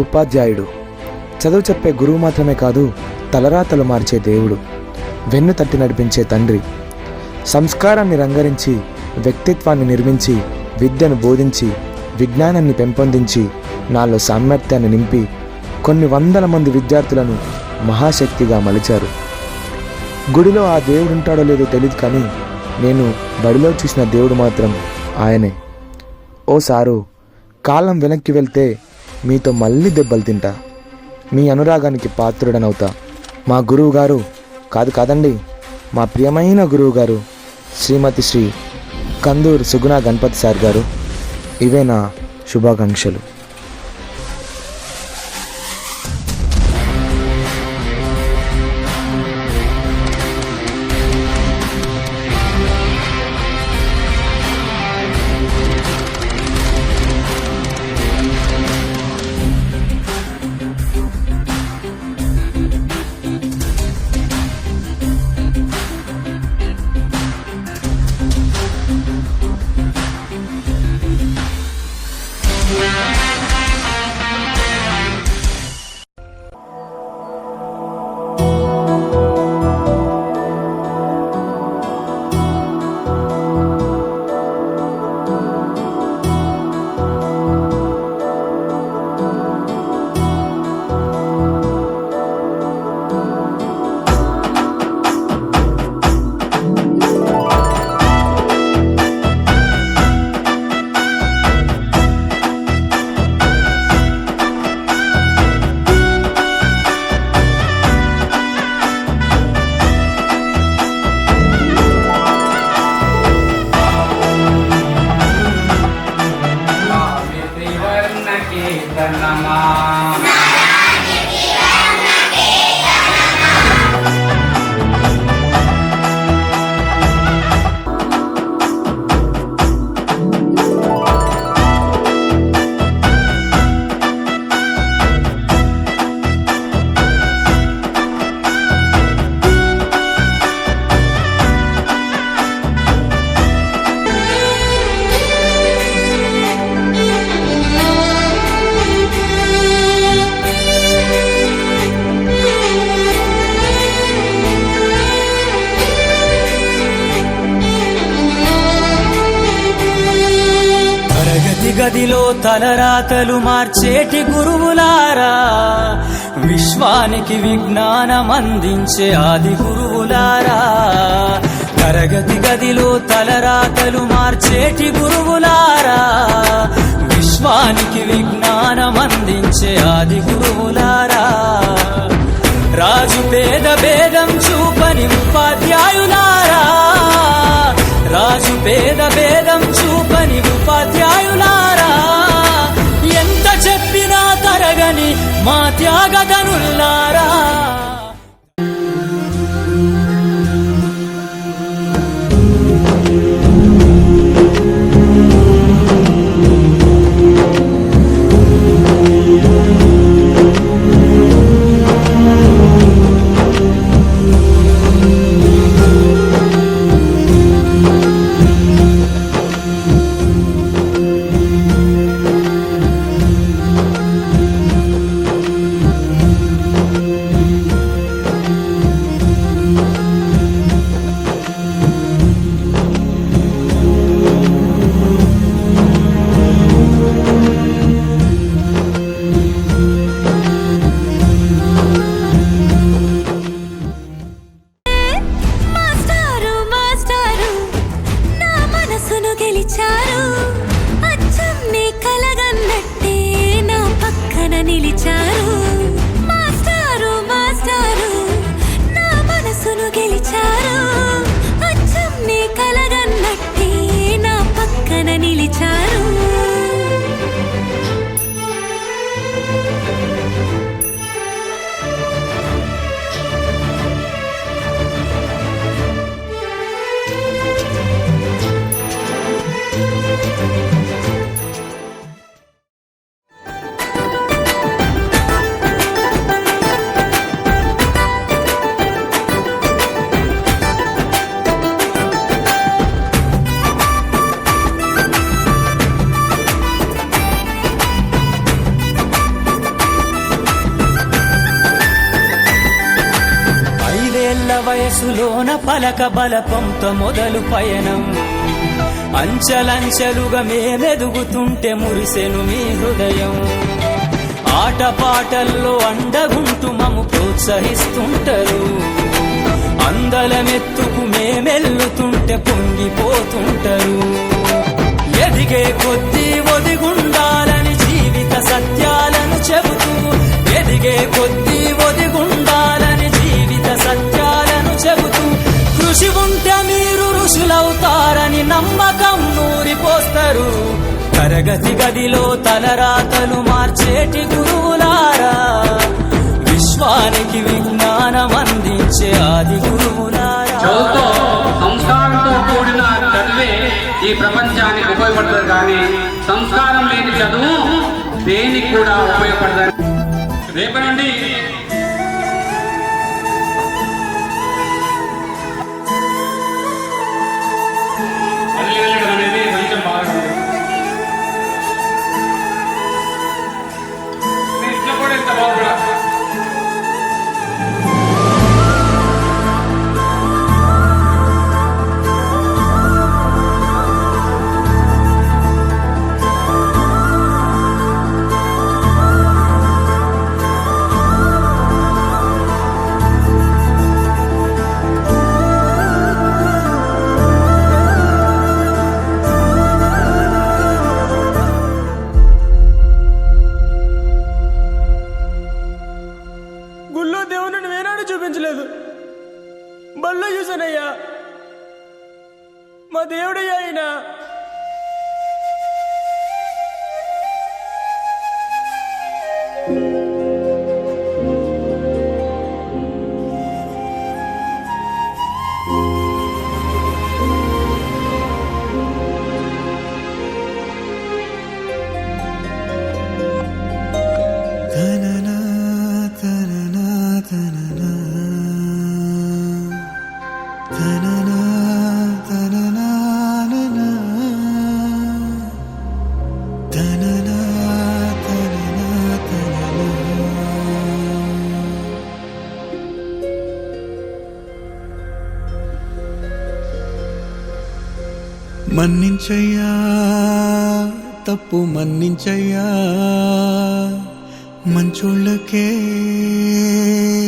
ఉపాధ్యాయుడు చదువు చెప్పే గురువు మాత్రమే కాదు, తలరాతలు మార్చే దేవుడు, వెన్ను తట్టి నడిపించే తండ్రి. సంస్కారాన్ని రంగరించి, వ్యక్తిత్వాన్ని నిర్మించి, విద్యను బోధించి, విజ్ఞానాన్ని పెంపొందించి, నాలో సామర్థ్యాన్ని నింపి కొన్ని వందల మంది విద్యార్థులను మహాశక్తిగా మలిచారు. గుడిలో ఆ దేవుడు ఉంటాడో లేదో తెలియదు, కానీ నేను బడిలో చూసిన దేవుడు మాత్రం ఆయనే. ఓ సారు, కాలం వెనక్కి వెళ్తే మీతో మళ్ళీ దెబ్బలు తింటా, మీ అనురాగానికి పాత్రుడనవుతా. మా గురువు గారు కాదండి, మా ప్రియమైన గురువు గారు శ్రీమతి శ్రీ కందూర్ సుగుణ గణపతి సార్ గారు, ఇవే నా శుభాకాంక్షలు. గదిలో తలరాతలు మార్చేటి గురువులారా, విశ్వానికి విజ్ఞానం అందించే ఆది గురువులారా. తరగతి గదిలో తలరాతలు మార్చేటి గురువులారా, విశ్వానికి విజ్ఞానం అందించే ఆది గురువులారా. రాజు పేద భేదం చూపని ఉపాధ్యాయులారా, రాజు పేద భేదం చూపని ఉపాధ్యాయులారా. ఎంత చెప్పినా తరగని మా త్యాగధనులారా. వయసులోన పలక బలపంతో మొదలు పయనం. అంచెలంచెలుగా మేమెదుగుతుంటే మురిసెను మీ హృదయం. ఆటపాటల్లో అండగుంటూ మము ప్రోత్సహిస్తుంటారు. అందలమెత్తుకు మేమెల్లుతుంటే పొంగిపోతుంటారు. ఎదిగే కొద్దీ ఒదిగుండాలని జీవిత సత్యాలను చెబుతూ, ఎదిగే కొద్దీ ఒదిగుండాలని జీవిత సత్యాలను చెబుతూ, కృషి ఉంటే మీరు ఋషులవుతారని నమ్మకం నూరిపోస్తారు. తరగతి గదిలో తలరాతలు మార్చేటి గురువులారా, విశ్వానికి విజ్ఞానం అందించే ఆది గురువులారా. చదువుతో సంస్కారంతో కూడిన చదివే ఈ ప్రపంచానికి ఉపయోగపడుతుంది, కానీ సంస్కారం లేని చదువు దేనికి కూడా ఉపయోగపడదు. రేపటి నుండి అనేది కొంచెం బాగుంటుంది. ఇంట్లో కూడా ఇంత బాగుండా. గుళ్ళో దేవుని వేనాడు చూపించలేదు, బళ్ళో చూసానయ్యా మా దేవుడయ్యా ఆయన. మన్నించయ్యా, తప్పు మన్నించయ్యా, మంచోళ్ళకే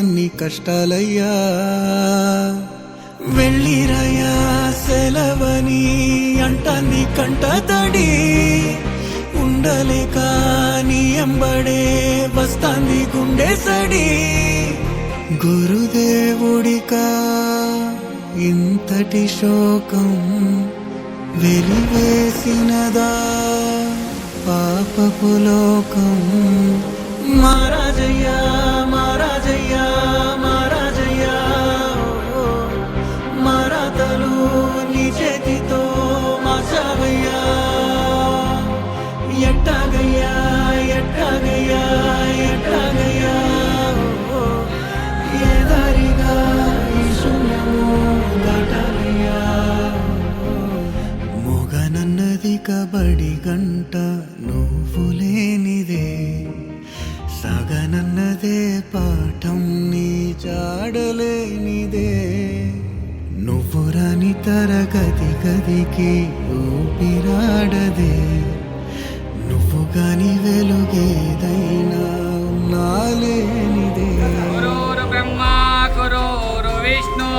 అన్ని కష్టాలయ్యా. వెళ్ళిరయ్యా సెలవని అంటాన్ని కంట తడి, ఉండలేక నీ ఎంబడే వస్తాంది గుండె సడి. గురుదేవుడికా ఇంతటి శోకం వెలివేసినదా పాపపు లోకం. మహారాజయ్యా మహారాజయ్యా మహారాజయ్యా, మరాతలు నీ చేతితో మార్చావయ్యా. ఎట్టాగయ్యా ఎట్టాగయ్యా ఎట్టాగయ్యా, ఏ దారిగా ఈ శూన్యము దాటాలయ్యా. మొగనన్నది కబడి గంట నువ్వు లేనిదే, సగనన్నదే పాఠం నీ జాడలేనిదే. నువ్వు రాని తరగతి గదికి ఊపిరాడదే, నువ్వు గాని వెలుగేదైనా నాలేనిదే. గురుర్ బ్రహ్మ గురుర్ విష్ణు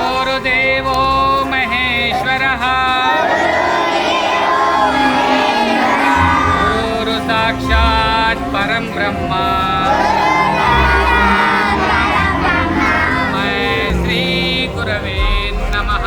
గురుదేవో మహేశ్వరః, గురు సాక్షాత్ పరం బ్రహ్మ. శ్రీ గురవే నమః.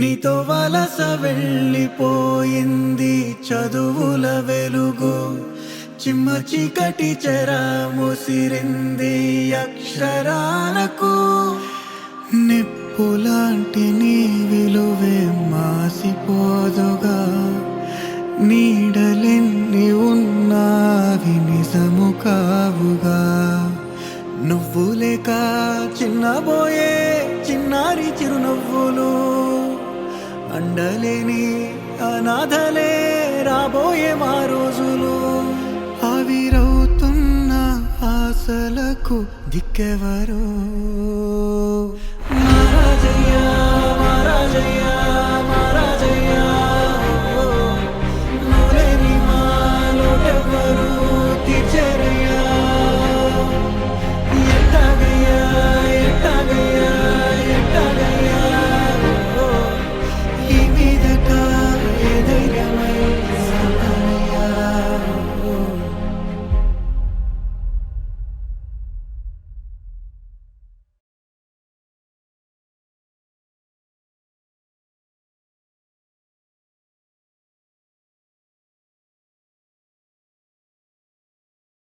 నీతో వలస వెళ్ళిపోయింది చదువుల వెలుగు, చిమ్మ చీకటి చెర ముసిరింది అక్షరాలకు. నిప్పులాంటి నీ విలువే మాసిపోదుగా, నీడలెన్ని ఉన్నావి నిజము కావుగా. నువ్వు లేక చిన్నబోయే చిన్నారి చిరునవ్వులు, అండలేని అనాథలే రాబోయే మా రోజులు. ఆవిరవుతున్న ఆశలకు దిక్కెవరో